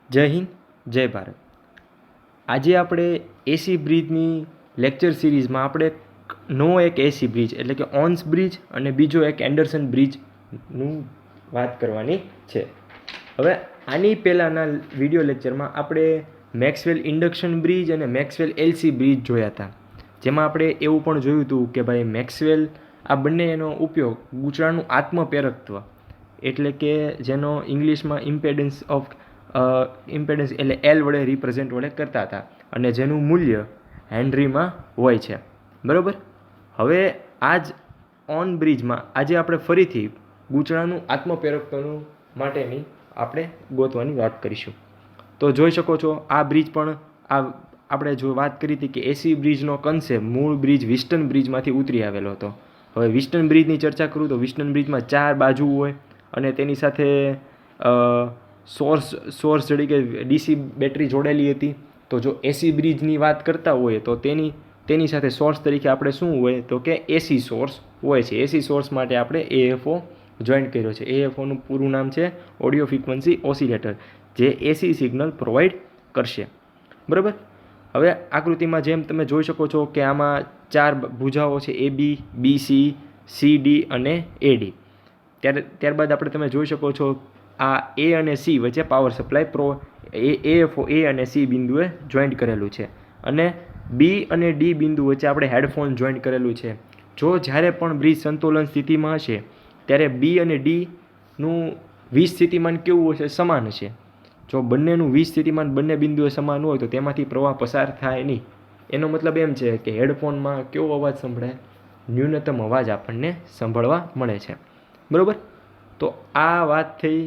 જય હિન્દ, જય ભારત. આજે આપણે એસી બ્રિજની લેક્ચર સિરીઝમાં આપણે એક એસી બ્રિજ એટલે કે ઓન્સ બ્રિજ અને બીજો એક એન્ડરસન બ્રિજનું વાત કરવાની છે. હવે આની પહેલાંના વિડીયો લેક્ચરમાં આપણે મેક્સવેલ ઇન્ડક્શન બ્રિજ અને મેક્સવેલ એલસી બ્રિજ જોયા હતા, જેમાં આપણે એવું પણ જોયું હતું કે ભાઈ મેક્સવેલ આ બંનેનો ઉપયોગ ગૂંચળાનું આત્મપ્રેરકત્વ એટલે કે જેનો ઇંગ્લિશમાં ઇમ્પેડન્સ એટલે એલ વડે રિપ્રેઝેન્ટ વડે કરતા હતા અને જેનું મૂલ્ય હેનરીમાં હોય છે. બરાબર. હવે આ જ ઓન બ્રિજમાં આજે આપણે ફરીથી ગૂંચળાનું આત્મપ્રેરકત્વનું માટેની આપણે ગોતવાની વાત કરીશું. તો જોઈ શકો છો આ બ્રિજ પણ આપણે જો વાત કરી હતી કે એસી બ્રિજનો કન્સેપ્ટ મૂળ બ્રિજ વિસ્ટન બ્રિજમાંથી ઉતરી આવેલો હતો. હવે વિસ્ટન બ્રિજની ચર્ચા કરું તો વિસ્ટન બ્રિજમાં 4 બાજુ હોય અને તેની સાથે સોર્સ તરીકે ડીસી બેટરી જોડેલી હતી. તો જો એસી બ્રિજની વાત કરતા હોઈએ તો તેની સાથે સોર્સ તરીકે આપણે શું હોય તો કે એસી સોર્સ હોય છે. એસી સોર્સ માટે આપણે એએફઓ જોઈન્ટ કર્યો છે. એએફઓનું પૂરું નામ છે ઓડિયો ફ્રિક્વન્સી ઓસિલેટર, જે એસી સિગ્નલ પ્રોવાઈડ કરશે. બરાબર. હવે આકૃતિમાં જેમ તમે જોઈ શકો છો કે આમાં 4 ભુજાઓ છે, એબી, બીસી, સીડી અને એડી. ત્યારબાદ આપણે તમે જોઈ શકો છો આ એ અને સી વચ્ચે પાવર સપ્લાય એએફઓ એ અને સી બિંદુએ જોઈન્ટ કરેલું છે અને બી અને ડી બિંદુ વચ્ચે આપણે હેડફોન જોઈન્ટ કરેલું છે. જો જ્યારે પણ બ્રિજ સંતુલન સ્થિતિમાં હશે ત્યારે બી અને ડીનું વીજ સ્થિતિમાન કેવું હશે? સમાન હશે. જો બંનેનું વીજ સ્થિતિમાન બંને બિંદુએ સમાન હોય તો તેમાંથી પ્રવાહ પસાર થાય નહીં. એનો મતલબ એમ છે કે હેડફોનમાં કેવો અવાજ સંભળાય? ન્યૂનતમ અવાજ આપણને સાંભળવા મળે છે. બરાબર. તો આ વાત થઈ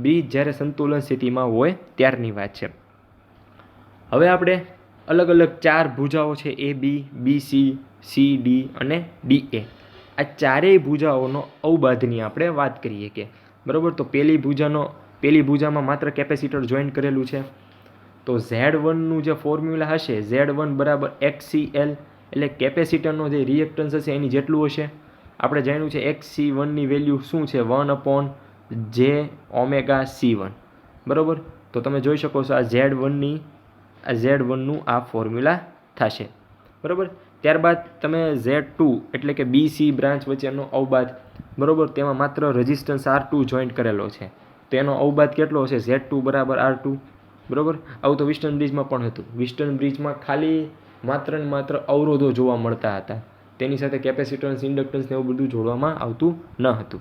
બ્રિજ જ્યારે સંતુલન સ્થિતિમાં હોય ત્યારની વાત છે. હવે આપણે અલગ અલગ 4 ભુજાઓ છે, એ બી, બી સી ડી અને ડી એ. આ ચારેય ભુજાઓનો અવબાધની આપણે વાત કરીએ કે બરાબર. તો પહેલી ભુજામાં માત્ર કેપેસિટર જોઈન્ટ કરેલું છે. તો Z1નું જે ફોર્મ્યુલા હશે Z1 બરાબર XCL એટલે કેપેસિટરનો જે રિએક્ટન્સ હશે એની જેટલું હશે. આપણે જાણ્યું છે XC1ની વેલ્યુ શું છે? 1/JωC1. બરાબર. તો તમે જોઈ શકો છો આ Z1નું આ ફોર્મ્યુલા થશે. બરાબર. ત્યારબાદ તમે Z2 એટલે કે BC બ્રાન્ચ વચ્ચેનો અવબાધ, બરાબર, તેમાં માત્ર રેઝિસ્ટન્સ R2 જોઈન્ટ કરેલો છે. તેનો અવબાધ કેટલો હશે? Z2 બરાબર R2. બરાબર. આવું તો વિસ્ટન બ્રિજમાં પણ હતું. વિસ્ટન બ્રિજમાં ખાલી માત્ર ને માત્ર અવરોધો જોવા મળતા હતા. તેની સાથે કેપેસિટન્સ, ઇન્ડક્ટન્સ ને એવું બધું જોડવામાં આવતું ન હતું.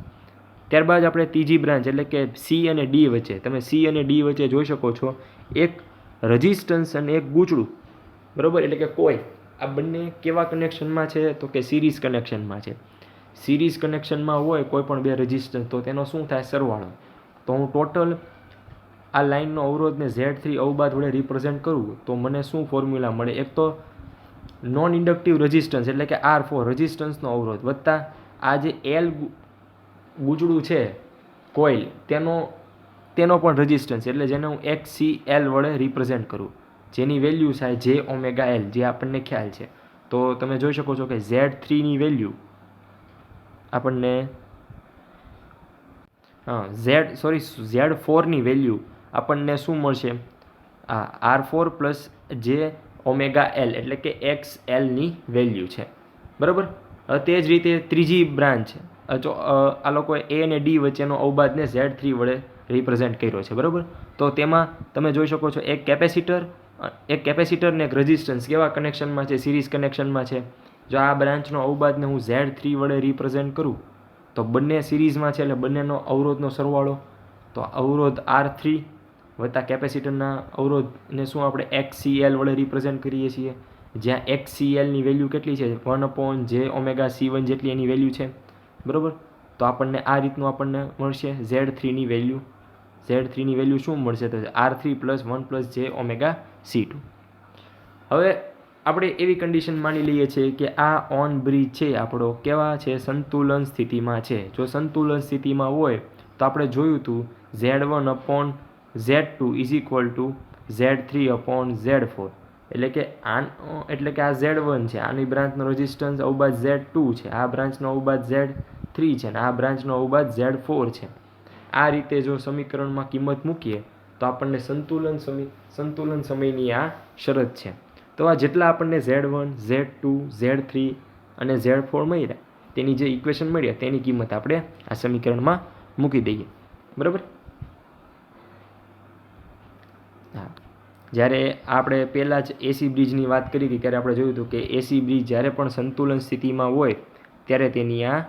ત્યારબાદ આપણે ત્રીજી બ્રાન્ચ એટલે કે સી અને ડી વચ્ચે, તમે સી અને ડી વચ્ચે જોઈ શકો છો એક રેઝિસ્ટન્સ અને એક ગૂંચળું. બરાબર. એટલે કે કોઇલ. આ બંને કેવા કનેક્શનમાં છે તો કે સિરીઝ કનેક્શનમાં છે. સિરીઝ કનેક્શનમાં હોય કોઈ પણ બે રેઝિસ્ટન્સ તો તેનો શું થાય? સરવાળો. તો હું ટોટલ આ લાઇનનો અવરોધને Z3 અવબાધ વડે રિપ્રેઝેન્ટ કરું તો મને શું ફોર્મ્યુલા મળે? એક તો નોન ઇન્ડક્ટિવ રેઝિસ્ટન્સ એટલે કે R4 રેઝિસ્ટન્સનો અવરોધ વત્તા આ જે એલ ગૂંચળું છે કોઇલ તેનો પણ રેઝિસ્ટન્સ એટલે જેને હું XCL વડે રિપ્રેઝેન્ટ કરું, જેની વેલ્યુ થાય JωL, જે આપણને ખ્યાલ છે. તો તમે જોઈ શકો છો કે Z3ની વેલ્યુ આપણને Z4ની વેલ્યુ આપણને શું મળશે? R4 પ્લસ JωL એટલે કે XLની વેલ્યુ છે. બરાબર. તે જ રીતે ત્રીજી બ્રાન્ચ આ લોકોએ એ અને ડી વચ્ચેનો અવબાધને Z3 વડે રિપ્રેઝેન્ટ કર્યો છે. બરાબર. તો તેમાં તમે જોઈ શકો છો એક કેપેસિટર ને એક રેઝિસ્ટન્સ કેવા કનેક્શનમાં છે? સિરીઝ કનેક્શનમાં છે. જો આ બ્રાન્ચનો અવબાધને હું Z3 વડે રિપ્રેઝેન્ટ કરું તો બંને સિરીઝમાં છે એટલે બંનેનો અવરોધનો સરવાળો. તો અવરોધ R3 વત્તા કેપેસિટરના અવરોધને શું આપણે XCL વડે રિપ્રેઝેન્ટ કરીએ છીએ, જ્યાં XCLની વેલ્યુ કેટલી છે? 1/JωC1 જેટલી એની વેલ્યુ છે. બરાબર. તો આપણને આ રીતનું આપણને મળશે Z3ની વેલ્યુ શું મળશે? તો R3 પ્લસ 1/JωC2. હવે આપણે એવી કન્ડિશન માની લઈએ છીએ કે આ ઓન બ્રિજ છે આપણો કેવા છે? સંતુલન સ્થિતિમાં છે. જો સંતુલન સ્થિતિમાં હોય તો આપણે જોયું હતું Z1/Z2 is equal to Z3/Z4. એટલે કે આ Z1 છે, આની બ્રાન્ચનો રેઝિસ્ટન્સ અવબાધ Z2 છે, આ બ્રાન્ચનો અવબાધ Z3 છે અને આ બ્રાન્ચનો અવબાધ Z4 છે. આ રીતે જો સમીકરણમાં કિંમત મૂકીએ તો આપણને સંતુલન સમયની આ શરત છે. તો આ જેટલા આપણને Z1, Z2, Z3 અને Z4 મળ્યા, તેની જે ઇક્વેશન મળ્યા તેની કિંમત આપણે આ સમીકરણમાં મૂકી દઈએ. બરાબર. હા, જ્યારે આપણે પહેલાં જ એસી બ્રિજની વાત કરી હતી ત્યારે આપણે જોયું હતું કે એસી બ્રિજ જ્યારે પણ સંતુલન સ્થિતિમાં હોય ત્યારે તેની આ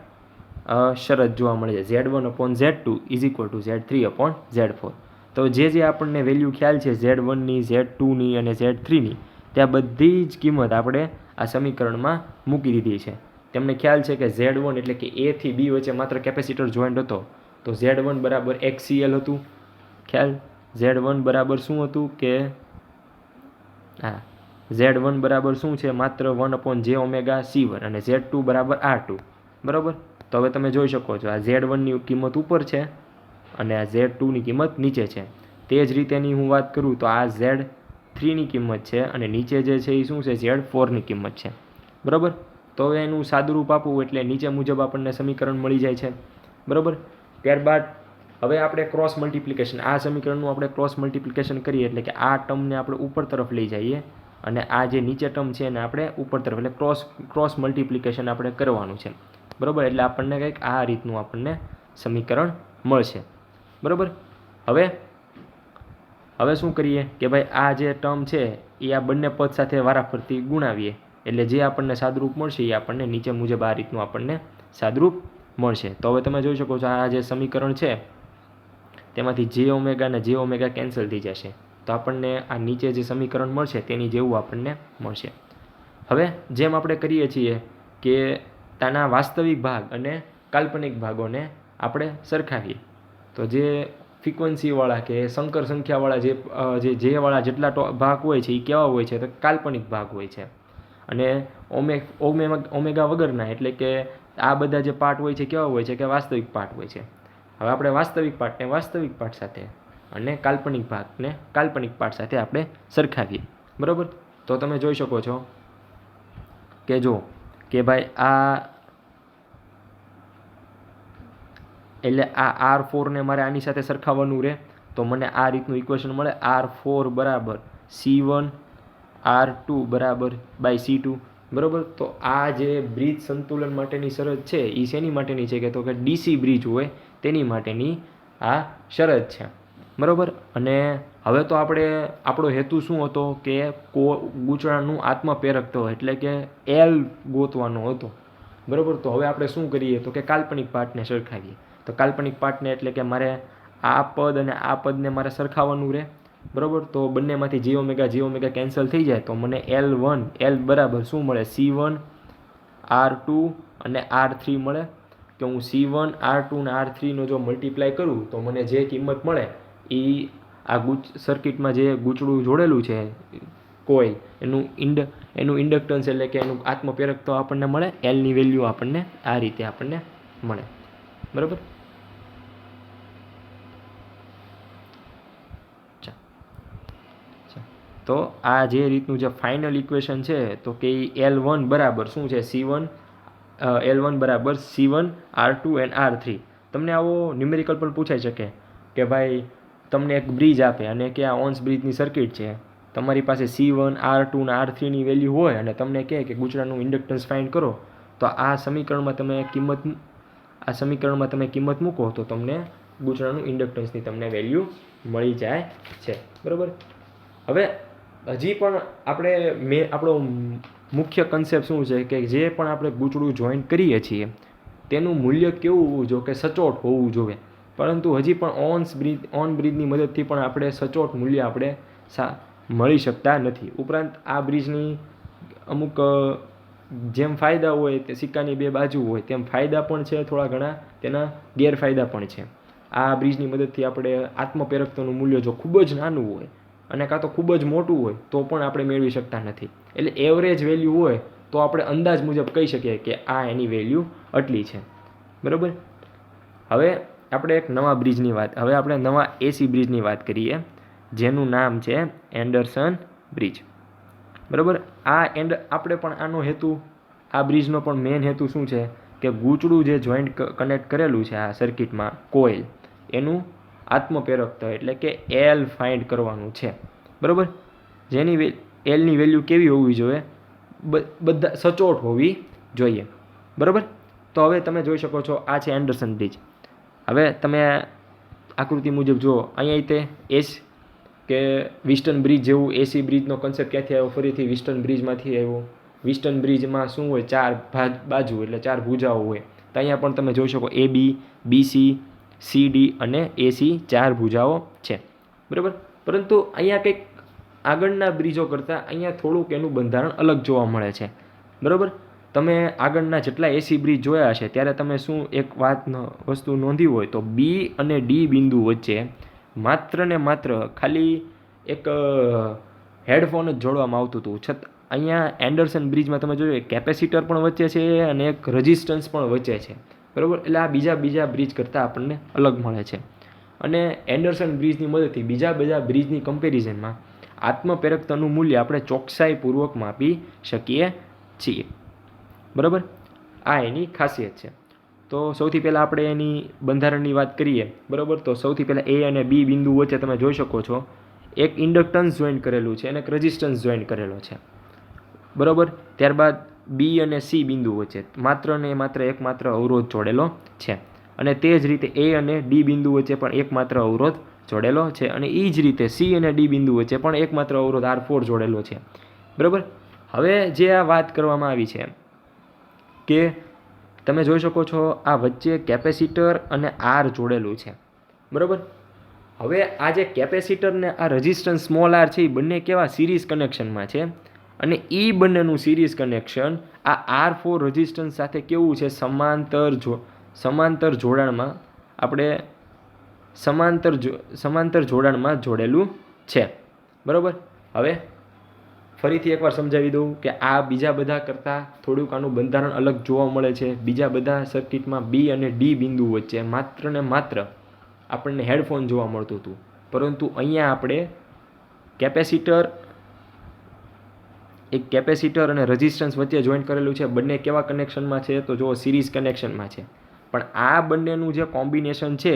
શરત જોવા મળે છે, Z1/Z2 = Z3/Z4. તો જે આપણને વેલ્યુ ખ્યાલ છે Z1ની, Z2ની અને Z3ની, ત્યાં બધી જ કિંમત આપણે આ સમીકરણમાં મૂકી દીધી છે. તમને ખ્યાલ છે કે Z1 એટલે કે A થી B વચ્ચે માત્ર કેપેસિટર જોઈન્ટ હતો, તો Z1 બરાબર XCL હતું. ખ્યાલ Z1 બરાબર શું હતું કે હા, Z1 બરાબર શું છે, માત્ર 1/jωC1 અને Z2 બરાબર R2. બરાબર. તો હવે તમે જોઈ શકો છો આ Z1ની કિંમત ઉપર છે અને આ Z2ની કિંમત નીચે છે. તે જ રીતેની હું વાત કરું તો આ Z3ની કિંમત છે અને નીચે જે છે એ શું છે, Z4ની કિંમત છે. બરાબર. તો હવે એનું સાદુરૂપ આપવું એટલે નીચે મુજબ આપણને સમીકરણ મળી જાય છે. બરાબર. ત્યારબાદ હવે આપણે ક્રોસ મલ્ટિપ્લિકેશન, આ સમીકરણનું આપણે ક્રોસ મલ્ટિપ્લિકેશન કરીએ એટલે કે આ ટર્મને આપણે ઉપર તરફ લઈ જઈએ અને આ જે નીચે ટર્મ છે એને આપણે ઉપર તરફ, એટલે ક્રોસ મલ્ટિપ્લિકેશન આપણે કરવાનું છે. બરાબર. એટલે આપણને કંઈક આ રીતનું આપણને સમીકરણ મળશે. બરાબર. હવે શું કરીએ કે ભાઈ આ જે ટર્મ છે એ આ બંને પદ સાથે વારાફરતી ગુણાવીએ એટલે જે આપણને સાદરૂપ મળશે એ આપણને નીચે મુજબ આ રીતનું આપણને સાદરૂપ મળશે. તો હવે તમે જોઈ શકો છો આ જે સમીકરણ છે તેમાંથી J અને J કેન્સલ થઈ જશે, તો આપણને આ નીચે જે સમીકરણ મળશે તેની જેવું આપણને મળશે. હવે જેમ આપણે કરીએ છીએ કે તેના વાસ્તવિક ભાગ અને કાલ્પનિક ભાગોને આપણે સરખાવીએ, તો જે ફ્રીક્વન્સીવાળા કે સંકર સંખ્યાવાળા જે વાળા જેટલા ભાગ હોય છે એ કેવા હોય છે, તો કાલ્પનિક ભાગ હોય છે. અને ઓમેગા વગરના એટલે કે આ બધા જે પાર્ટ હોય છે કેવા હોય છે, કે વાસ્તવિક પાર્ટ હોય છે. હવે આપણે વાસ્તવિક પાર્ટને વાસ્તવિક પાર્ટ સાથે અને કાલ્પનિક ભાગને કાલ્પનિક પાર્ટ સાથે આપણે સરખાવીએ. બરાબર. તો તમે જોઈ શકો છો કે જો કે ભાઈ આ એટલે આ R4ને મારે આની સાથે સરખાવવાનું રહે, તો મને આ રીતનું ઇક્વેશન મળે, R4 બરાબર C1, R2 બરાબર C2. બરાબર. તો આ જે બ્રિજ સંતુલન માટેની શરત છે એ શેની માટેની છે, કે તો કે ડીસી બ્રિજ હોય તેની માટેની આ શરત છે. બરાબર. અને હવે તો આપણો હેતુ શું હતો કે ગૂંચળાનું આત્મપ્રેરકત્વ એટલે કે L ગોતવાનો હતો. બરાબર. તો હવે આપણે શું કરીએ તો કે કાલ્પનિક પાર્ટને સરખાવીએ. તો કાલ્પનિક પાર્ટને એટલે કે મારે આ પદ અને આ પદને મારે સરખાવવાનું રહે. બરાબર. તો બંનેમાંથી J કેન્સલ થઈ જાય તો મને L બરાબર શું મળે, C1, R2 અને R3 મળે. કે હું C1, R2 અને R3નો જો મલ્ટીપ્લાય કરું તો મને જે કિંમત મળે એ આ સર્કિટમાં જે ગૂંચળું જોડેલું છે કોઇલ એનું ઇન્ડક્ટન્સ એટલે કે એનું આત્મપ્રેરકત્વ આપણને મળે, Lની વેલ્યુ આપણને આ રીતે આપણને મળે. બરાબર. તો આ જે રીતનું જે ફાઇનલ ઇક્વેશન છે તો કે L1 બરાબર શું છે, L1 બરાબર C1, R2 એન્ડ R3. તમને આવો ન્યુમેરિકલ પણ પૂછાઈ શકે કે ભાઈ તમને એક બ્રિજ આપે અને કે આ ઓન્સ બ્રિજની સર્કિટ છે, તમારી પાસે C1, R2 અને R3ની વેલ્યુ હોય અને તમને કહે કે ગૂંચળાનું ઇન્ડક્ટન્સ ફાઇન્ડ કરો, તો આ સમીકરણમાં તમે કિંમત મૂકો તો તમને ગૂંચળાનું ઇન્ડક્ટન્સની તમને વેલ્યુ મળી જાય છે. બરાબર. હવે હજી પણ આપણો મુખ્ય કન્સેપ્ટ શું છે કે જે પણ આપણે ગૂંચળું જોઈન્ટ કરીએ છીએ તેનું મૂલ્ય કેવું હોવું જોઈએ, કે સચોટ હોવું જોઈએ. પરંતુ હજી પણ ઓન બ્રિજની મદદથી પણ આપણે સચોટ મૂલ્ય આપણે મળી શકતા નથી. ઉપરાંત આ બ્રિજની અમુક જેમ ફાયદા હોય તે સિક્કાની બે બાજુ હોય તેમ ફાયદા પણ છે, થોડા ઘણા તેના ગેરફાયદા પણ છે. આ બ્રિજની મદદથી આપણે આત્મપ્રેરકત્વનું મૂલ્ય જો ખૂબ જ નાનું હોય અને કાં તો ખૂબ જ મોટું હોય તો પણ આપણે મેળવી શકતા નથી. એટલે એવરેજ વેલ્યુ હોય તો આપણે અંદાજ મુજબ કહી શકીએ કે આ એની વેલ્યુ આટલી છે. બરાબર. હવે આપણે નવા એસી બ્રિજની વાત કરીએ જેનું નામ છે એન્ડરસન બ્રિજ. બરાબર. આપણે પણ આનો હેતુ, આ બ્રિજનો પણ મેઇન હેતુ શું છે કે ગૂંચળું જે જોઈન્ટ કનેક્ટ કરેલું છે આ સર્કિટમાં કોઇલ, એનું આત્મપ્રેરકતા એટલે કે એલ ફાઇન્ડ કરવાનું છે, બરાબર. જેની એલની વેલ્યુ કેવી હોવી જોઈએ, બધા સચોટ હોવી જોઈએ, બરાબર. તો હવે તમે જોઈ શકો છો આ છે એન્ડરસન બ્રિજ. હવે તમે આકૃતિ મુજબ જુઓ, અહીંયા તે એસ કે વિસ્ટન બ્રિજ જેવું એસી બ્રિજનો કન્સેપ્ટ ક્યાંથી આવ્યો, ફરીથી વિસ્ટન બ્રિજમાંથી આવ્યો. વિસ્ટન બ્રિજમાં શું હોય, 4 બાજુ એટલે 4 ભુજાઓ હોય. તો અહીંયા પણ તમે જોઈ શકો AB, BC, CD અને AC 4 ભુજાઓ છે, બરાબર. પરંતુ અહીંયા કંઈક આગળના બ્રિજો કરતાં અહીંયા થોડુંક એનું બંધારણ અલગ જોવા મળે છે, બરાબર. તમે આગળના જેટલા એસી બ્રિજ જોયા હશે ત્યારે તમે શું એક વસ્તુ નોંધી હોય તો B અને D બિંદુ વચ્ચે માત્ર ને માત્ર ખાલી એક હેડફોન જ જોડવામાં આવતું હતું. છતાં અહીંયા એન્ડરસન બ્રિજમાં તમે જોયું કેપેસિટર પણ વચ્ચે છે અને એક રેઝિસ્ટન્સ પણ વચ્ચે છે, બરાબર. એટલે આ બીજા બ્રિજ કરતાં આપણને અલગ મળે છે. અને એન્ડરસન બ્રિજની મદદથી બીજા બ્રિજની કમ્પેરિઝનમાં આત્મપ્રેરકતાનું મૂલ્ય આપણે ચોકસાઈપૂર્વક માપી શકીએ છીએ, બરાબર. આ એની ખાસિયત છે. તો સૌથી પહેલાં આપણે એની બંધારણની વાત કરીએ, બરાબર. તો સૌથી પહેલાં A અને B બિંદુ વચ્ચે તમે જોઈ શકો છો એક ઇન્ડક્ટન્સ જોઈન્ટ કરેલું છે અને એક રેઝિસ્ટન્સ જોઈન્ટ કરેલો છે, બરાબર. ત્યારબાદ B અને C બિંદુ વચ્ચે એકમાત્ર અવરોધ જોડેલો છે. અને તે જ રીતે A અને D બિંદુ વચ્ચે પણ એકમાત્ર અવરોધ જોડેલો છે. અને એ જ રીતે C અને D બિંદુ વચ્ચે પણ એકમાત્ર અવરોધ R4 જોડેલો છે, બરાબર. હવે જે આ વાત કરવામાં આવી છે કે તમે જોઈ શકો છો આ વચ્ચે કેપેસિટર અને R જોડેલું છે, બરાબર. હવે આ જે કેપેસિટર ને આ રેઝિસ્ટન્સ સ્મોલ r છે એ બંને કેવા સિરીઝ કનેક્શનમાં છે. અને એ બંનેનું સિરીઝ કનેક્શન આ R4 રેઝિસ્ટન્સ સાથે કેવું છે, સમાંતર જોડાણમાં આપણે સમાંતર જોડાણમાં જોડેલું છે, બરાબર. હવે ફરીથી એકવાર સમજાવી દઉં કે આ બીજા બધા કરતાં થોડુંક આનું બંધારણ અલગ જોવા મળે છે. બીજા બધા સર્કિટમાં B અને D બિંદુ વચ્ચે માત્ર ને માત્ર આપણને હેડફોન જોવા મળતું હતું, પરંતુ અહીંયા આપણે કેપેસિટર અને રેઝિસ્ટન્સ વચ્ચે જોઈન્ટ કરેલું છે. બંને કેવા કનેક્શનમાં છે તો જો સિરીઝ કનેક્શનમાં છે. પણ આ બંનેનું જે કોમ્બિનેશન છે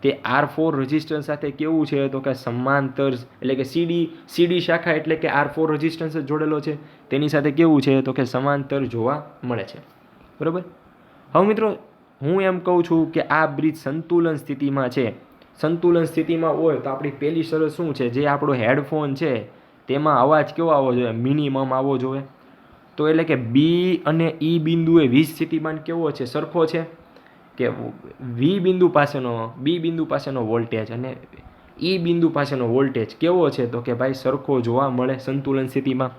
તે R4 રેઝિસ્ટન્સ સાથે કેવું છે તો કે સમાંતર, એટલે કે CD શાખા એટલે કે R4 રેઝિસ્ટન્સ જ જોડેલો છે, તેની સાથે કેવું છે તો કે સમાંતર જોવા મળે છે, બરાબર. હવે મિત્રો હું એમ કહું છું કે આ બ્રિજ સંતુલન સ્થિતિમાં છે. સંતુલન સ્થિતિમાં હોય તો આપણી પહેલી શરત શું છે, જે આપણો હેડફોન છે તેમાં અવાજ કેવો આવવો જોઈએ, મિનિમમ આવવો જોઈએ. તો એટલે કે B અને E બિંદુએ વીજ સ્થિતિમાન કેવો છે, સરખો છે કે B બિંદુ પાસેનો વોલ્ટેજ અને E બિંદુ પાસેનો વોલ્ટેજ કેવો છે તો કે ભાઈ સરખો જોવા મળે સંતુલન સ્થિતિમાં.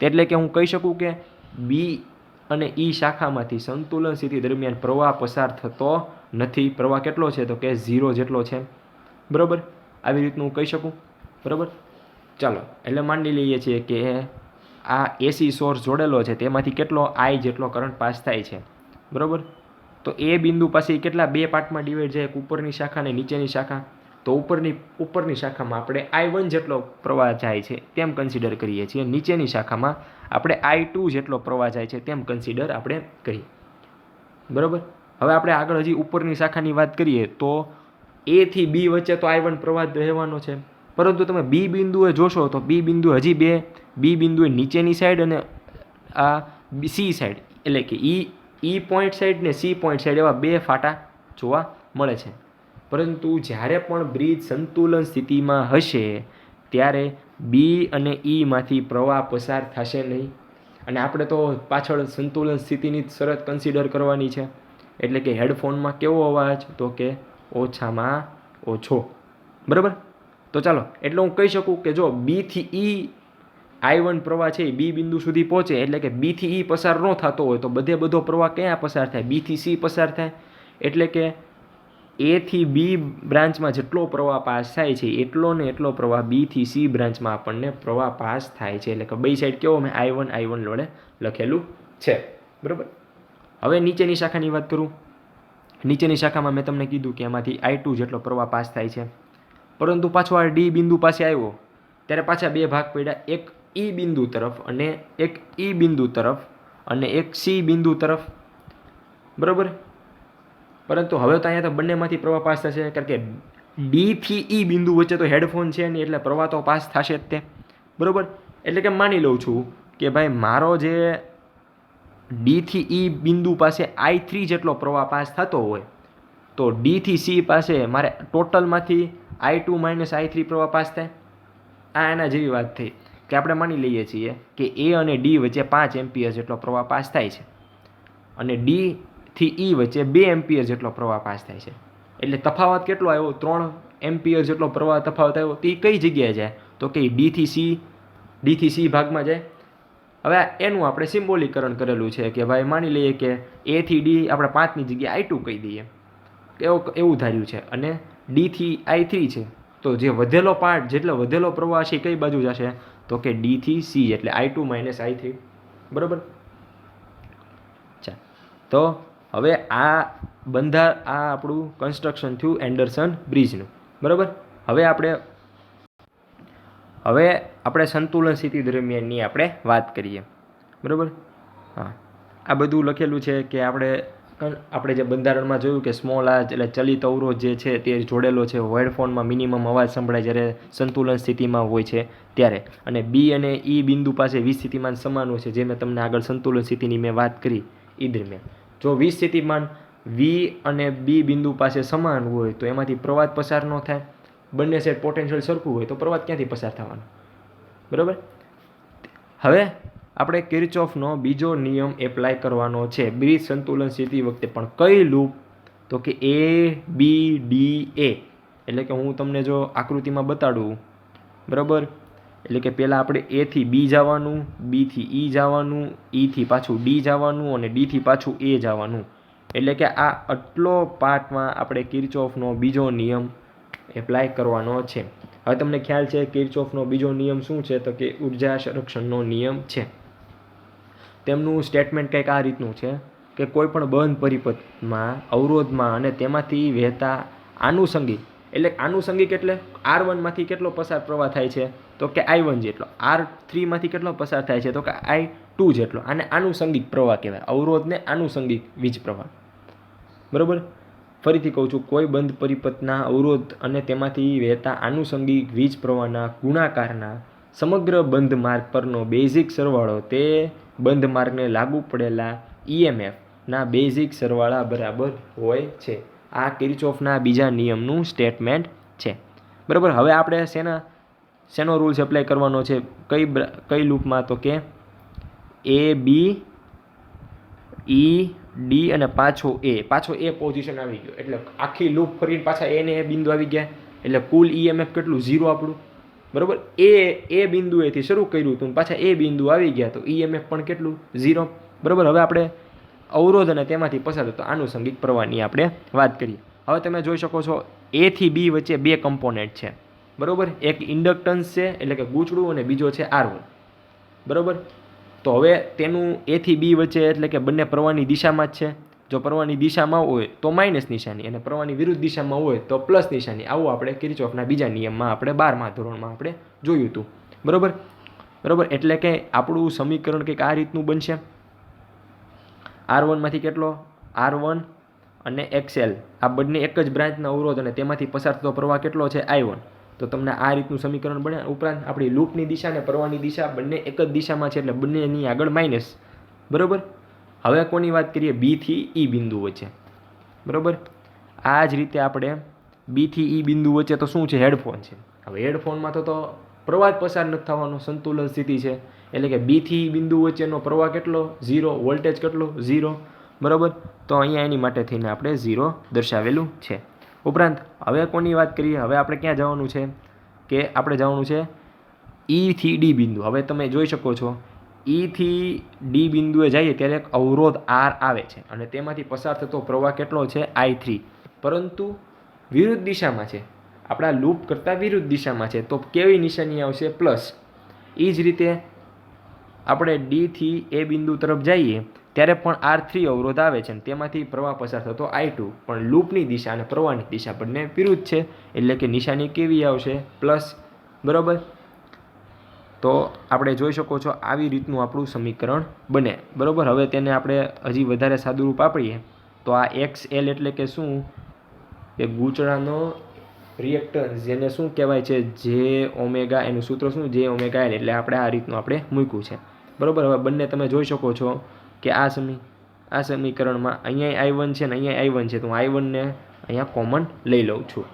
એટલે કે હું કહી શકું કે B અને E શાખામાંથી સંતુલન સ્થિતિ દરમિયાન પ્રવાહ પસાર થતો નથી. પ્રવાહ કેટલો છે તો કે 0 જેટલો છે, બરાબર. આવી રીતનું હું કહી શકું, બરાબર. ચાલો, એટલે માની લઈએ છીએ કે આ એસી સોર્સ જોડેલો છે તેમાંથી કેટલો I જેટલો કરંટ પાસ થાય છે, બરાબર. તો એ બિંદુ પાસે કેટલા 2 પાર્ટમાં ડિવાઈડ જાય, એક ઉપરની શાખા અને નીચેની શાખા. તો ઉપરની શાખામાં આપણે I1 જેટલો પ્રવાહ જાય છે તેમ કન્સિડર કરીએ છીએ, નીચેની શાખામાં આપણે I2 જેટલો પ્રવાહ જાય છે તેમ કન્સિડર આપણે કરીએ, બરાબર. હવે આપણે આગળ હજી ઉપરની શાખાની વાત કરીએ તો A થી B વચ્ચે તો I1 પ્રવાહ રહેવાનો છે, પરંતુ તમે B બિંદુએ જોશો તો B બિંદુ એ નીચેની સાઈડ અને આ C સાઈડ એટલે કે E પોઈન્ટ સાઈડ ને C પોઈન્ટ સાઈડ એવા 2 ફાટા જોવા મળે છે. પરંતુ જ્યારે પણ બ્રિજ સંતુલન સ્થિતિમાં હશે ત્યારે B અને E માંથી પ્રવાહ પસાર થશે નહીં. અને આપણે તો પાછળ સંતુલન સ્થિતિની શરત કન્સિડર કરવાની છે, એટલે કે હેડફોનમાં કેવો અવાજ તો કે ઓછામાં ઓછો, બરાબર. તો ચાલો, એટલે હું કહી શકું કે જો B થી E I1 પ્રવાહ છે B બિંદુ સુધી પહોંચે, એટલે કે B થી E પસાર ન થતો હોય તો બધો પ્રવાહ ક્યાં પસાર થાય, B થી C પસાર થાય. એટલે કે A થી B બ્રાન્ચમાં જેટલો પ્રવાહ પાસ થાય છે એટલો ને એટલો પ્રવાહ B થી C બ્રાન્ચમાં આપણને પ્રવાહ પાસ થાય છે. એટલે કે બે સાઈડ કેવો મેં I1 લોડે લખેલું છે, બરાબર. હવે નીચેની શાખાની વાત કરું. નીચેની શાખામાં મેં તમને કીધું કે એમાંથી I2 જેટલો પ્રવાહ પાસ થાય છે, પરંતુ પાછો આ D બિંદુ પાસે આવ્યો ત્યારે પાછા 2 ભાગ પડ્યા, એક E બિંદુ તરફ અને એક E બિંદુ તરફ અને એક C બિંદુ તરફ, બરાબર. પરંતુ હવે તો અહીંયા તો બંનેમાંથી પ્રવાહ પાસ થશે, કારણ કે ડી થી ઈ બિંદુ વચ્ચે તો હેડફોન છે નહીં, એટલે પ્રવાહ તો પાસ થશે જ તે, બરાબર. એટલે કે માની લઉં છું કે ભાઈ મારો જે ડી થી ઈ બિંદુ પાસે I3 જેટલો પ્રવાહ પાસ થતો હોય, તો ડી થી સી પાસે મારે ટોટલમાંથી I2 માઇનસ I3 પ્રવાહ પાસ થાય. આ એના જેવી વાત થઈ કે આપણે માની લઈએ છીએ કે એ અને ડી વચ્ચે 5 એમ્પિયર જેટલો પ્રવાહ પાસ થાય છે, અને ડી થી ઈ વચ્ચે 2 એમ્પિયર જેટલો પ્રવાહ પાસ થાય છે. એટલે તફાવત કેટલો આવ્યો? 3 એમ્પિયર જેટલો પ્રવાહ તફાવત આવ્યો. તે કઈ જગ્યાએ જાય? તો કે ડી થી સી ભાગમાં જાય. હવે એનું આપણે સિમ્બોલિકરણ કરેલું છે કે ભાઈ માની લઈએ કે એ થી ડી આપણે 5ની જગ્યાએ I2 કહી દઈએ, એવું ધાર્યું છે, અને ડી થી I3 છે, તો જે વધેલો પાર્ટ, જેટલો વધેલો પ્રવાહ છે કઈ બાજુ જશે? તો કે ડી થી સી, એટલે I2 માઇનસ I3, બરાબર. તો હવે આ આપણું કન્સ્ટ્રક્શન થયું એન્ડરસન બ્રિજનું, બરાબર. હવે આપણે સંતુલન સ્થિતિ દરમિયાનની આપણે વાત કરીએ, બરાબર. હા, આ બધું લખેલું છે કે આપણે જે બંધારણમાં જોયું કે સ્મોલ આર એટલે ચલિત અવરોધ જે છે તે જોડેલો છે. હેડફોનમાં મિનિમમ અવાજ સંભળાય જ્યારે સંતુલન સ્થિતિમાં હોય છે ત્યારે, અને બી અને ઈ બિંદુ પાસે 20 સ્થિતિમાન સમાન હોય છે, જે મેં તમને આગળ સંતુલન સ્થિતિની મેં વાત કરી એ દરમિયાન. જો 20 સ્થિતિમાન વી અને બી બિંદુ પાસે સમાન હોય તો એમાંથી પ્રવાહ પસાર ન થાય. બંને સેટ પોટેન્શિયલ સરખું હોય તો પ્રવાહ ક્યાંથી પસાર થવાનો, બરાબર. હવે આપણે કિર્ચોફનો બીજો નિયમ એપ્લાય કરવાનો છે બ્રિજ સંતુલન સ્થિતિ વખતે. પણ કઈ લૂપ? તો કે ABDA. એટલે કે હું તમને જો આકૃતિમાં બતાડું, બરાબર, એટલે કે પહેલાં આપણે એ થી બી જવાનું, બી થી ઈ જવાનું, ઈ થી પાછું ડી જવાનું, અને ડી થી પાછું એ જવાનું. એટલે કે આ આટલો પાર્ટમાં આપણે કિર્ચોફનો બીજો નિયમ એપ્લાય કરવાનો છે. હવે તમને ખ્યાલ છે કિર્ચોફનો બીજો નિયમ શું છે? તો કે ઉર્જા સંરક્ષણનો નિયમ છે. તેમનું સ્ટેટમેન્ટ કંઈક આ રીતનું છે કે કોઈ પણ બંધ પરિપથમાં અવરોધમાં અને તેમાંથી વહેતા આનુષંગિક, એટલે આનુષંગિક એટલે R1 માંથી કેટલો પસાર પ્રવાહ થાય છે? તો કે I1 જેટલો. R3 માંથી કેટલો પસાર થાય છે? તો કે I2 જેટલો. આને આનુષંગિક પ્રવાહ કહેવાય. અવરોધને આનુષંગિક વીજ પ્રવાહ, બરાબર. ફરીથી કહું છું, કોઈ બંધ પરિપથના અવરોધ અને તેમાંથી વહેતા આનુષંગિક વીજ પ્રવાહના ગુણાકારના સમગ્ર બંધ માર્ગ પરનો બેઝિક સરવાળો તે બંધ માર્ગને લાગુ પડેલા EMFના બેઝિક સરવાળા બરાબર હોય છે. આ કિર્ચોફના બીજા નિયમનું સ્ટેટમેન્ટ છે, બરાબર. હવે આપણે શેનો રૂલ્સ એપ્લાય કરવાનો છે કઈ લૂપમાં? તો કે A B E D અને પાછો એ પોઝિશન આવી ગયો, એટલે આખી લૂપ ફરીને પાછા એ બિંદુ આવી ગયા, એટલે કુલ EMF કેટલું? 0 આપણું, બરાબર. એ બિંદુએથી શરૂ કર્યું હતું, પાછા એ બિંદુ આવી ગયા તો EMF પણ કેટલું? 0, બરાબર. હવે આપણે અવરોધ અને તેમાંથી પસાર થતો આનુષંગિક પ્રવાહની આપણે વાત કરીએ. હવે તમે જોઈ શકો છો એ થી બી વચ્ચે 2 કમ્પોનેન્ટ છે, બરાબર. એક ઇન્ડક્ટન્સ છે એટલે કે ગૂંચળું, અને બીજો છે R1, બરાબર. તો હવે તેનું એ થી બી વચ્ચે એટલે કે બંને પ્રવાહની દિશામાં જ છે. જો પ્રવાહની દિશામાં હોય તો માઇનસ નિશાની, અને પ્રવાહની વિરુદ્ધ દિશામાં હોય તો પ્લસ નિશાની. આવું આપણે કિર્ચોફના બીજા નિયમમાં આપણે 12મા ધોરણમાં આપણે જોયું હતું, બરાબર. એટલે કે આપણું સમીકરણ કંઈક આ રીતનું બનશે. R1 માંથી કેટલો? R1 અને XL આ બંને એક જ બ્રાન્ચના અવરોધ અને તેમાંથી પસાર થતો પ્રવાહ કેટલો છે? I1. તો તમને આ રીતનું સમીકરણ બને. ઉપરાંત આપણી લૂપની દિશા અને પ્રવાહની દિશા બંને એક જ દિશામાં છે, એટલે બંનેની આગળ માઇનસ, બરાબર. હવે કોની વાત કરીએ? બી થી ઈ બિંદુ વચ્ચે, બરાબર. આ જ રીતે આપણે બી થી ઈ બિંદુ વચ્ચે તો શું છે? હેડફોન છે. હવે હેડફોનમાં તો પ્રવાહ પસાર નથી થવાનો, સંતુલન સ્થિતિ છે, એટલે કે બી થી ઈ બિંદુ વચ્ચેનો પ્રવાહ કેટલો? 0. વોલ્ટેજ કેટલો? 0, બરાબર. તો અહીંયા એની માટે થઈને આપણે 0 દર્શાવેલું છે. ઉપરાંત હવે કોની વાત કરીએ? હવે આપણે ક્યાં જવાનું છે? કે આપણે જવાનું છે ઈ થી ડી બિંદુ. હવે તમે જોઈ શકો છો ઈ થી ડી બિંદુએ જઈએ ત્યારે એક અવરોધ R આવે છે, અને તેમાંથી પસાર થતો પ્રવાહ કેટલો છે? I3, પરંતુ વિરુદ્ધ દિશામાં છે. આપણા લૂપ કરતાં વિરુદ્ધ દિશામાં છે, તો કેવી નિશાની આવશે? પ્લસ. એ જ રીતે આપણે ડી થી એ બિંદુ તરફ જઈએ ત્યારે પણ R3 અવરોધ આવે છે, અને તેમાંથી પ્રવાહ પસાર થતો I2, પણ લૂપની દિશા અને પ્રવાહની દિશા બંને વિરુદ્ધ છે, એટલે કે નિશાની કેવી આવશે? પ્લસ, બરાબર. તો આપણે જોઈ શકો છો આવી રીતનું આપણું સમીકરણ બને, બરાબર. હવે તેને આપણે હજી વધારે સાદુરૂપ આપીએ તો આ XL એટલે કે શું? કે ગૂંચળાનો રિએક્ટન્સ જેને શું કહેવાય છે જે ઓમેગા, એનું સૂત્ર શું જે ઓમેગા એલ, એટલે આપણે આ રીતનું આપણે મૂક્યું છે બરાબર. હવે બંને તમે જોઈ શકો છો કે આ સમીકરણમાં અહીંયા I1 છે ને અહીંયા I1 છે, તો હું I1 ને અહીંયા કોમન લઈ લઉં છું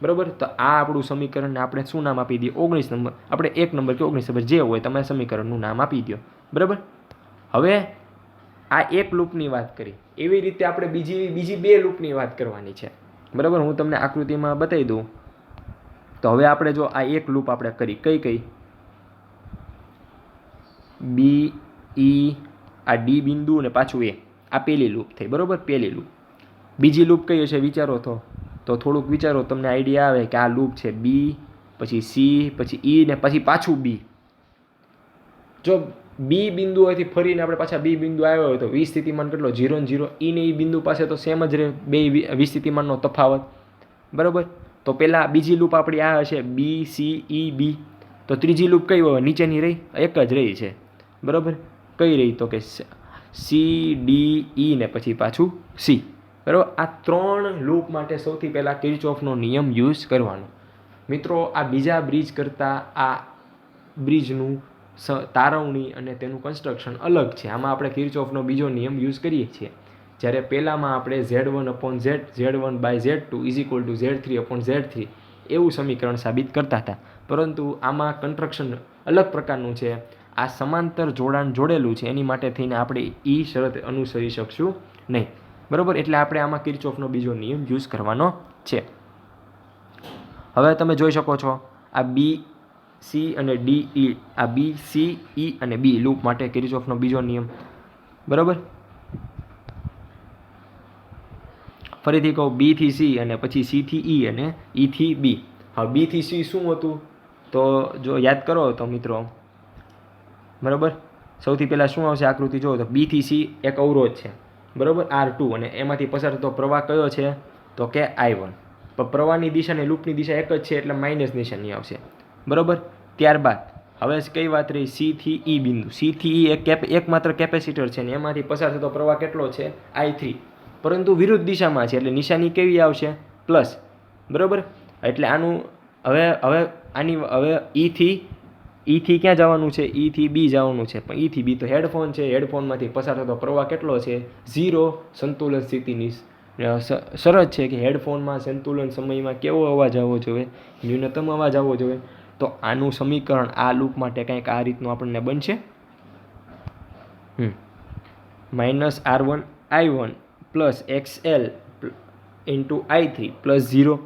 બરાબર. તો આ આપણું સમીકરણને આપણે શું નામ આપી દઈએ 19 નંબર, આપણે 1 નંબર કે 19 નંબર જે હોય તમે સમીકરણનું નામ આપી દો બરાબર. હવે આ એક લૂપની વાત કરી, એવી રીતે આપણે બીજી બે લૂપની વાત કરવાની છે બરાબર. હું તમને આકૃતિમાં બતાવી દઉં. તો હવે આપણે જો આ એક લૂપ આપણે કરી, કઈ બી ઈ, આ ડી બિંદુ અને પાછું એ, આ પહેલી લૂપ થઈ બરાબર, પહેલી લૂપ. બીજી લૂપ કઈ હશે વિચારો તો થોડુંક વિચારો, તમને આઈડિયા આવે કે આ લૂપ છે બી, પછી સી, પછી ઈ ને પછી પાછું બી. જો બી બિંદુએથી ફરીને આપણે પાછા બી બિંદુ આવ્યો હોય તો વિસ્થિતિમાન કેટલો 0 ને 0, ઈ ને ઈ બિંદુ પાસે તો સેમ જ રહે, બે વિસ્થિતિમાનનો તફાવત બરાબર. તો પહેલાં બીજી લૂપ આપણી આ હશે બી સી ઈ બી. તો ત્રીજી લૂપ કઈ હોય નીચેની રહી, એક જ રહી છે બરાબર. કઈ રહી તો કે સી ડી ઈ ને પછી પાછું સી બરાબર. આ 3 લૂપ માટે સૌથી પહેલાં કિર્ચોફનો નિયમ યુઝ કરવાનો. મિત્રો આ બીજા બ્રિજ કરતાં આ બ્રિજનું તારવણી અને તેનું કન્સ્ટ્રક્શન અલગ છે. આમાં આપણે કિર્ચોફનો બીજો નિયમ યુઝ કરીએ છીએ. જ્યારે પહેલાંમાં આપણે Z1/Z2 Z3/Z3 એવું સમીકરણ સાબિત કરતા હતા, પરંતુ આમાં કન્સ્ટ્રક્શન અલગ પ્રકારનું છે. આ સમાંતર જોડાણ જોડેલું છે, એની માટે થઈને આપણે ઈ શરત અનુસરી શકશું નહીં બરાબર. એટલે આપણે આમાં કિર્ચોફનો બીજો નિયમ યુઝ કરવાનો છે. હવે તમે જોઈ શકો છો આ બી સી અને ડી ઈ, આ બી સી ઈ અને બી લૂપ માટે કિર્ચોફનો બીજો નિયમ બરાબર. ફરીથી કહું, બી થી સી અને પછી સી થી ઈ અને ઈ થી બી. હવે બી થી સી શું હતું તો જો યાદ કરો તો મિત્રો બરાબર, સૌથી પહેલાં શું આવશે આકૃતિ જુઓ તો બી થી સી એક અવરોધ છે બરાબર R2, અને એમાંથી પસાર થતો પ્રવાહ કયો છે તો કે I1. પણ પ્રવાહની દિશા અને લૂપની દિશા એક જ છે એટલે માઇનસ નિશાની આવશે બરાબર. ત્યારબાદ હવે કઈ વાત રહી સી થી ઈ બિંદુ. સી થી ઈ એકમાત્ર કેપેસિટર છે ને એમાંથી પસાર થતો પ્રવાહ કેટલો છે I3, પરંતુ વિરુદ્ધ દિશામાં છે એટલે નિશાની કેવી આવશે પ્લસ બરાબર. એટલે આનું હવે ઈ થી ક્યાં જવાનું છે, ઈ થી બી જવાનું છે, પણ ઈ થી બી તો હેડફોન છે, હેડફોનમાંથી પસાર થતો પ્રવાહ કેટલો છે 0. સંતુલન સ્થિતિની શરત છે કે હેડફોનમાં સંતુલન સમયમાં કેવો અવાજ આવવો જોઈએ, ન્યૂનતમ અવાજ આવવો જોઈએ. તો આનું સમીકરણ આ લૂપ માટે કંઈક આ રીતનું આપણને બનશે -R1 I1 plus XL into I3 plus 0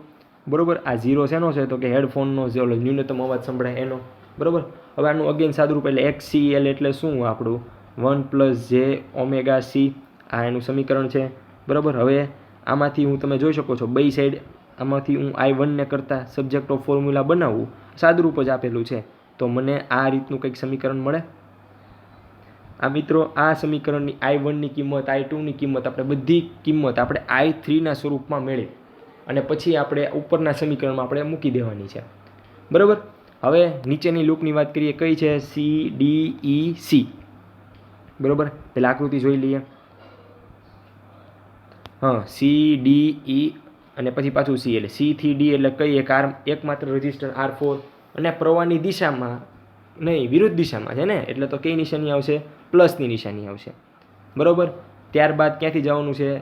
બરાબર. આ 0 શેનો છે તો કે હેડફોનનો જે ન્યૂનતમ અવાજ સંભળાય એનો બરાબર. હવે આનું અગેન સાદુરૂપ એટલે XCL એટલે શું આપણું 1 + j ઓમેગા સી, આ એનું સમીકરણ છે બરાબર. હવે આમાંથી હું તમે જોઈ શકો છો બે સાઈડ, આમાંથી હું I1 ને કરતાં સબ્જેક્ટ ઓફ ફોર્મ્યુલા બનાવું, સાદુરૂપ જ આપેલું છે, તો મને આ રીતનું કંઈક સમીકરણ મળે. આ મિત્રો આ સમીકરણની I1ની કિંમત, I2ની કિંમત, આપણે બધી કિંમત આપણે I3ના સ્વરૂપમાં મેળવી અને પછી આપણે ઉપરના સમીકરણમાં આપણે મૂકી દેવાની છે બરાબર. હવે નીચેની લૂપની વાત કરીએ, કઈ છે સી ડી ઈ સી બરાબર. પહેલાં આકૃતિ જોઈ લઈએ. સી ડી ઈ અને પછી પાછું સી, એટલે સી થી ડી એટલે કઈ એકમાત્ર રેઝિસ્ટર R4, અને પ્રવાહની દિશામાં નહીં વિરુદ્ધ દિશામાં છે ને, એટલે તો કઈ નિશાની આવશે પ્લસની નિશાની આવશે બરાબર. ત્યારબાદ ક્યાંથી જવાનું છે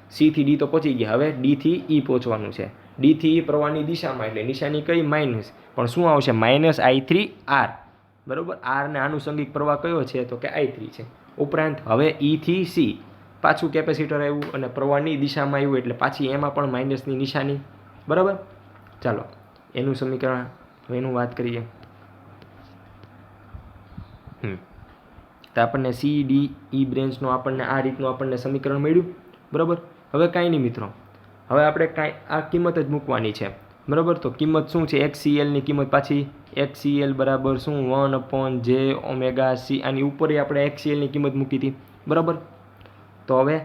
સી થી ડી તો પહોંચી ગયા, હવે ડી થી ઈ પહોંચવાનું છે. ડી થી ઈ પ્રવાહની દિશામાં એટલે નિશાની કઈ માઇનસ, પણ શું આવશે -I3R બરાબર. R ને આનુષંગિક પ્રવાહ કયો છે તો કે I3 છે. ઉપરાંત હવે ઈ થી સી પાછું કેપેસિટર આવ્યું અને પ્રવાહની દિશામાં આવ્યું એટલે પાછી એમાં પણ માઇનસની નિશાની બરાબર. ચાલો એનું સમીકરણ હવે એનું વાત કરીએ. તો આપણને સી ડી ઈ બ્રેન્ચનું આપણને આ રીતનું આપણને સમીકરણ મળ્યું બરાબર. હવે કાંઈ નહીં મિત્રો, હવે આપણે આ કિંમત જ મૂકવાની છે બરાબર. તો કિંમત શું છે XCLની કિંમત, પાછી XCL બરાબર શું 1/j ઓમેગા સી, આની ઉપર આપણે XCLની કિંમત મૂકી હતી બરાબર. તો હવે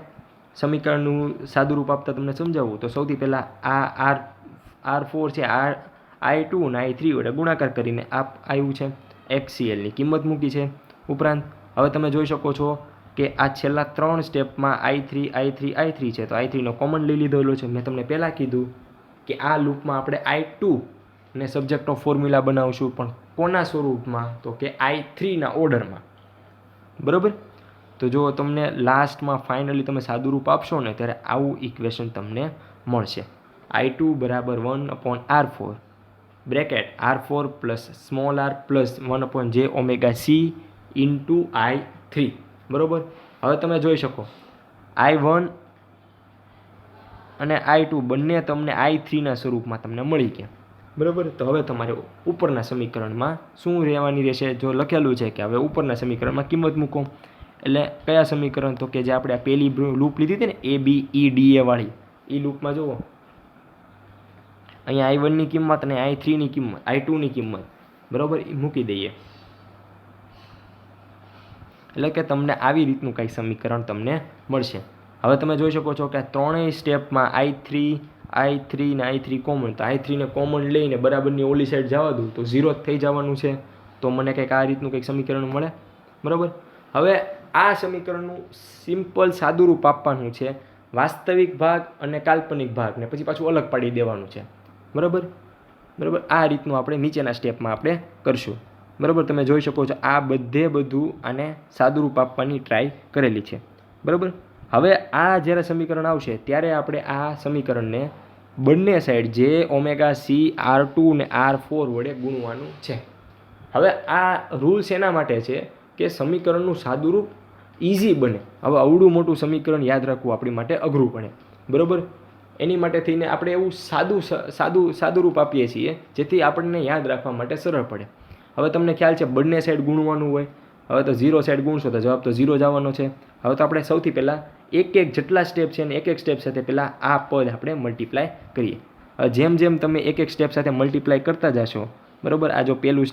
સમીકરણનું સાદુરૂપ આપતા તમને સમજાવું તો સૌથી પહેલાં આ R4 છે, I2 અને I3 વડે ગુણાકાર કરીને આવ્યું છે, XCLની કિંમત મૂકી છે. ઉપરાંત હવે તમે જોઈ શકો છો કે આ છેલ્લા 3 સ્ટેપમાં I3 છે, તો I3નો કોમન લઈ લીધેલો છે. મેં તમને પહેલાં કીધું કે આ લૂપમાં આપણે I2 ને સબ્જેક્ટ ઓફ ફોર્મ્યુલા બનાવશું, પણ કોના સ્વરૂપમાં? તો કે I3ના ઓર્ડરમાં. બરાબર. તો જો તમને લાસ્ટમાં ફાઇનલી તમે સાદું રૂપ આપશો ને ત્યારે આવું ઇક્વેશન તમને મળશે. I2 બરાબર 1/R4 bracket R4 plus small r plus 1/j omega c into I3. બરાબર. હવે તમે જોઈ શકો I1 અને I2 બંને તમને I3ના સ્વરૂપમાં તમને મળી ગયા. બરાબર. તો હવે તમારે ઉપરના સમીકરણમાં શું રહેવાની રહેશે? જો લખેલું છે કે હવે ઉપરના સમીકરણમાં કિંમત મૂકો, એટલે કયા સમીકરણ? તો કે જે આપણે આ પહેલી લૂપ લીધી હતી ને ABEDA વાળી, એ લૂપમાં જુઓ અહીંયા I1ની કિંમત અને I3ની કિંમત, I2ની કિંમત બરાબર એ મૂકી દઈએ, એટલે કે તમને આવી રીતનું કંઈક સમીકરણ તમને મળશે. હવે તમે જોઈ શકો છો કે ત્રણેય સ્ટેપમાં I3 ને I3 કોમન, તો I3 ને કોમન લઈને બરાબરની ઓલી સાઈડ જવા દઉં તો 0 જ થઈ જવાનું છે. તો મને કંઈક આ રીતનું કંઈક સમીકરણ મળે. બરાબર. હવે આ સમીકરણનું સિમ્પલ સાદું રૂપ આપવાનું છે, વાસ્તવિક ભાગ અને કાલ્પનિક ભાગ, ને પછી પાછું અલગ પાડી દેવાનું છે. બરાબર. બરાબર. આ રીતનું આપણે નીચેના સ્ટેપમાં આપણે કરશું. બરાબર. તમે જોઈ શકો છો આ બધું આને સાદું રૂપ આપવાની ટ્રાય કરેલી છે. બરાબર. હવે આ જ્યારે સમીકરણ આવશે ત્યારે આપણે આ સમીકરણને બંને સાઈડ જે ઓમેગા સી R2 ને R4 વડે ગુણવાનું છે. હવે આ રૂલ શેના માટે છે? કે સમીકરણનું સાદું રૂપ ઇઝી બને. હવે અવડું મોટું સમીકરણ યાદ રાખવું આપણી માટે અઘરું પડે. બરાબર. એની માટે થઈને આપણે એવું સાદું રૂપ આપીએ છીએ જેથી આપણને યાદ રાખવા માટે સરળ પડે. હવે તમને ખ્યાલ છે બંને સાઈડ ગુણવાનું હોય. હવે તો 0 સાઈડ ગુણશો તો જવાબ તો 0 જ આવવાનો છે. હવે તો આપણે સૌથી પહેલાં એક જેટલા સ્ટેપ છે ને એક સ્ટેપ સાથે પહેલાં આ પદ આપણે મલ્ટીપ્લાય કરીએ. હવે જેમ તમે એક સ્ટેપ સાથે મલ્ટીપ્લાય કરતા જશો, બરાબર. આ જો પહેલા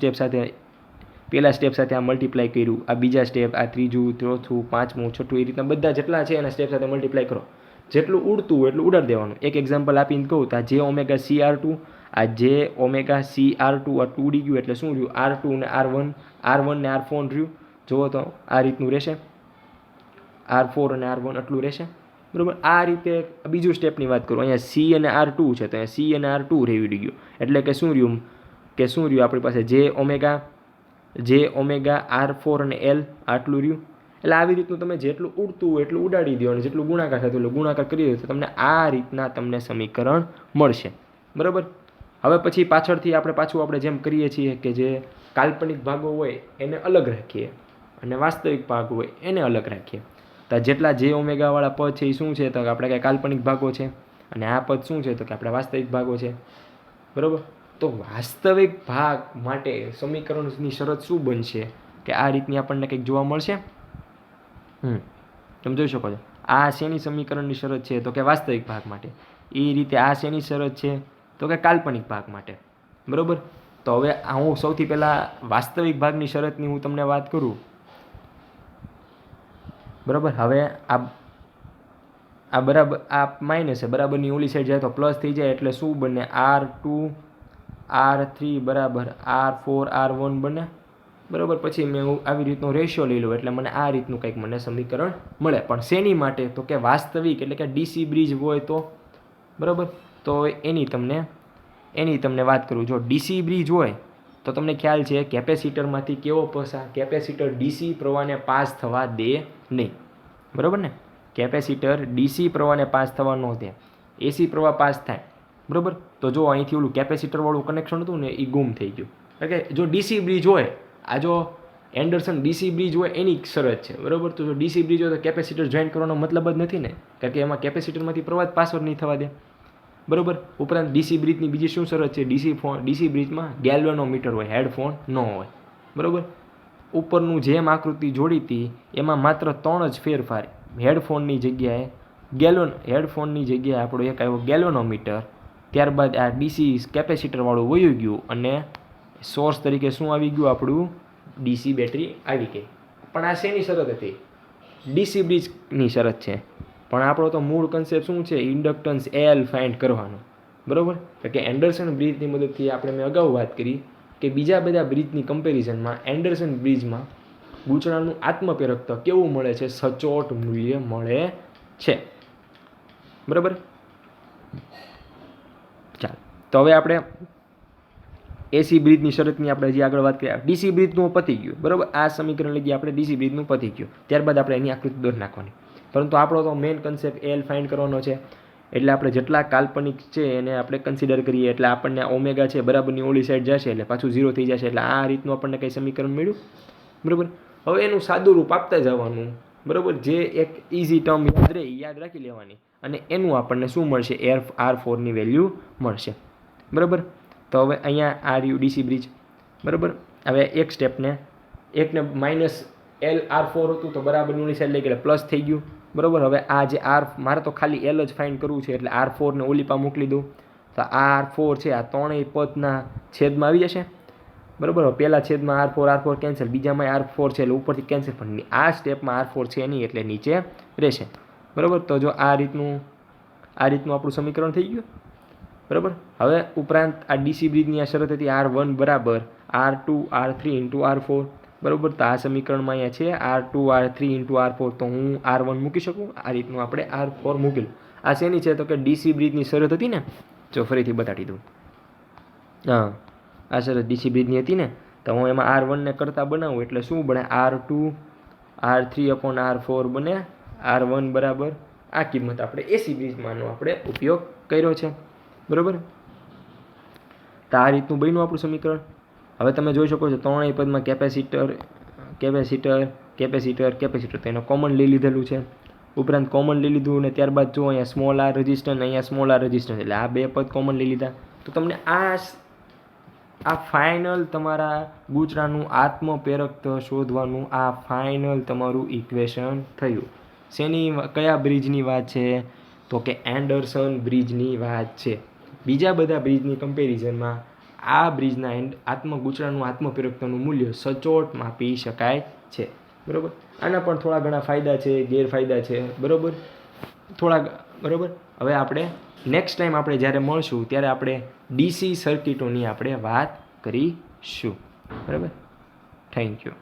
સ્ટેપ સાથે આ મલ્ટીપ્લાય કર્યું, આ બીજા સ્ટેપ, આ ત્રીજું, ચોથું, પાંચમું, છઠ્ઠું, એ રીતના બધા જેટલા છે એના સ્ટેપ સાથે મલ્ટીપ્લાય કરો. જેટલું ઉડતું હોય એટલું ઉડાડી દેવાનું. એક એક્ઝામ્પલ આપીને કહું તો આ જે ઓમેગા CR2, આ જે ઓમેગા CR2 આટલું ઉડી ગયું એટલે શું રહ્યું? R2 ને R1 ને R4 રહ્યું. જુઓ તો આ રીતનું રહેશે. R4 અને R1 આટલું રહેશે. બરાબર. આ રીતે બીજું સ્ટેપની વાત કરું, અહીંયા C અને R2 છે તો અહીંયા C અને R2 રહેવી ગયું, એટલે કે શું રહ્યું આપણી પાસે જે ઓમેગા R4 અને L આટલું રહ્યું. એટલે આવી રીતનું તમે જેટલું ઉડતું હોય એટલું ઉડાડી દો અને જેટલું ગુણાકાર થતું એટલે ગુણાકાર કરી દો તો તમને આ રીતના તમને સમીકરણ મળશે. બરાબર. હવે પછી પાછળથી આપણે જેમ કરીએ છીએ કે જે કાલ્પનિક ભાગો હોય એને અલગ રાખીએ અને વાસ્તવિક ભાગ હોય એને અલગ રાખીએ. તો જેટલા જે ઓમેગાવાળા પદ છે એ શું છે? તો કે આપણે કંઈ કાલ્પનિક ભાગો છે, અને આ પદ શું છે? તો કે આપણે વાસ્તવિક ભાગો છે. બરાબર. તો વાસ્તવિક ભાગ માટે સમીકરણની શરત શું બનશે? કે આ રીતની આપણને કંઈક જોવા મળશે. તમે જોઈ શકો છો આ શેની સમીકરણની શરત છે? તો કે વાસ્તવિક ભાગ માટે. એ રીતે આ શેની શરત છે? તો કે કાલ્પનિક ભાગ માટે. બરાબર. તો હવે હું સૌથી પહેલાં વાસ્તવિક ભાગની શરતની હું તમને વાત કરું. બરાબર. હવે આ બરાબર આ માઇનસ છે, બરાબરની ઓલી સાઈડ જાય તો પ્લસ થઈ જાય એટલે શું બને? R2 R3 બરાબર R4 R1 બને. બરાબર. પછી મેં આવી રીતનો રેશિયો લઈ લઉં એટલે મને આ રીતનું કંઈક મને સમીકરણ મળે. પણ શેની માટે? તો કે વાસ્તવિક, એટલે કે DC બ્રિજ હોય તો. બરાબર. તો એની તમને વાત કરું. જો DC બ્રિજ હોય તો તમને ખ્યાલ છે કેપેસિટરમાંથી કેપેસિટર DC પ્રવાહને પાસ થવા દે નહીં. બરાબર ને? કેપેસિટર DC પ્રવાહને પાસ થવા ન દે, AC પ્રવાહ પાસ થાય. બરાબર. તો જો અહીંથી ઓલું કેપેસિટરવાળું કનેક્શન હતું ને એ ગુમ થઈ ગયું. એટલે કે જો DC બ્રિજ હોય, આ જો એન્ડરસન DC બ્રિજ હોય એની શરત છે. બરાબર. તો જો DC બ્રિજ હોય તો કેપેસિટર જોઈન કરવાનો મતલબ જ નથી ને, કારણ કે એમાં કેપેસિટરમાંથી પ્રવાહ પાસ જ નહીં થવા દે. બરાબર. ઉપરાંત DC બ્રિજની બીજી શું શરત છે? DC બ્રિજમાં ગેલ્વેનોમીટર હોય, હેડફોન ન હોય. બરાબર. ઉપરનું જેમ આકૃતિ જોડી હતી એમાં માત્ર 3 જ ફેરફાર. હેડફોનની જગ્યાએ આપણો એક આવ્યો ગેલ્વેનોમીટર, ત્યારબાદ આ DC કેપેસિટરવાળું વયું ગયું અને સોર્સ તરીકે શું આવી ગયું? આપણું DC બેટરી આવી ગઈ. પણ આ શેની શરત હતી? DC બ્રિજની શરત છે. પણ આપણો તો મૂળ કન્સેપ્ટ શું છે? ઇન્ડક્ટન્સ L ફાઇન્ડ કરવાનો. બરાબર. કે એન્ડરસન બ્રિજની મદદથી મેં અગાઉ વાત કરી કે બીજા બધા બ્રિજની કમ્પેરિઝનમાં એન્ડરસન બ્રિજમાં ગૂંચળાનું આત્મપ્રેરકત્વ કેવું મળે છે? સચોટ મૂલ્ય મળે છે. બરાબર. ચાલો તો હવે આપણે એસી બ્રિજની શરતની આપણે હજી આગળ વાત કરીએ. ડીસી બ્રિજનું પતી ગયું બરાબર. આ સમીકરણ લગી આપણે ડીસી બ્રિજનું પતી ગયું. ત્યારબાદ આપણે એની આકૃતિ દોરી નાખવાની. પરંતુ આપણો તો મેઇન કન્સેપ્ટ એલ ફાઇન્ડ કરવાનો છે. એટલે આપણે જેટલા કાલ્પનિક છે એને આપણે કન્સિડર કરીએ એટલે આપણને ઓમેગા છે બરાબરની ઓલી સાઈડ જશે એટલે પાછું 0 થઈ જશે. એટલે આ રીતનું આપણને કંઈ સમીકરણ મળ્યું બરાબર. હવે એનું સાદું રૂપ આપતા જવાનું બરાબર. જે એક ઇઝી ટર્મ યાદ રહે એ યાદ રાખી લેવાની અને એનું આપણને શું મળશે, R4ની વેલ્યુ મળશે બરાબર. તો હવે અહીંયા આ રહ્યું ડીસી બ્રિજ બરાબર. હવે એક સ્ટેપને એકને માઇનસ LR4 હતું તો બરાબરની ઓલી સાઈડ લઈ ગયા પ્લસ થઈ ગયું બરાબર. હવે આ જે આર મારે તો ખાલી એલ જ ફાઇન્ડ કરવું છે એટલે R4 ને ઓલી પા મોકલી દઉં તો R4 છે આ ત્રણેય પદના છેદમાં આવી જશે બરાબર. પહેલા છેદમાં R4 કેન્સલ, બીજામાં R4 છે એટલે ઉપરથી કેન્સલ, પણ આ સ્ટેપમાં R4 છે નહીં એટલે નીચે રહેશે બરાબર. તો જો આ રીતનું આપણું સમીકરણ થઈ ગયું બરાબર. હવે ઉપરાંત આ ડીસી બ્રિજની આ શરત હતી R1 બરાબર R2 R3 ઇન્ટુ R4 બરાબર. તો આ સમીકરણમાં અહીંયા છે R2 R3 ઇન્ટુ R4 તો હું R1 મૂકી શકું. આ રીતનું આપણે R4 મૂકેલું. આ શેની છે તો કે ડીસી બ્રિજની શરત હતી ને. જો ફરીથી બતાડી દઉં. હા આ શરત ડીસી બ્રિજની હતી ને તો હું એમાં R1 ને કરતાં બનાવું એટલે શું બને R2 R3 અપોન R4 બને R1 બરાબર આ કિંમત આપણે એસી બ્રિજમાંનો આપણે ઉપયોગ કર્યો છે બરાબર. તો આ રીતનું બન્યું આપણું સમીકરણ. હવે તમે જોઈ શકો છો ત્રણેય પદમાં કેપેસિટર તો એનો કોમન લઈ લીધેલું છે. ઉપરાંત કોમન લઈ લીધું અને ત્યારબાદ જો અહીંયા સ્મોલ આર રેઝિસ્ટન્સ, અહીંયા સ્મોલ આર રેઝિસ્ટન્સ એટલે આ બે પદ કોમન લઈ લીધા. તો તમને આ ફાઇનલ તમારા ગૂંચળાનું આત્મપ્રેરકત્વ શોધવાનું આ ફાઇનલ તમારું ઇક્વેશન થયું. શેની કયા બ્રિજની વાત છે તો કે એન્ડરસન બ્રિજની વાત છે. બીજા બધા બ્રિજની કમ્પેરિઝનમાં આ બ્રિજના ગૂંચળાનું આત્મપ્રેરકત્વનું મૂલ્ય સચોટ માપી શકાય છે બરાબર. આના પણ થોડા ઘણા ફાયદા છે, ગેરફાયદા છે બરાબર બરાબર. હવે આપણે નેક્સ્ટ ટાઈમ આપણે જ્યારે મળશું ત્યારે આપણે ડીસી સર્કિટોની આપણે વાત કરીશું બરાબર. Thank you.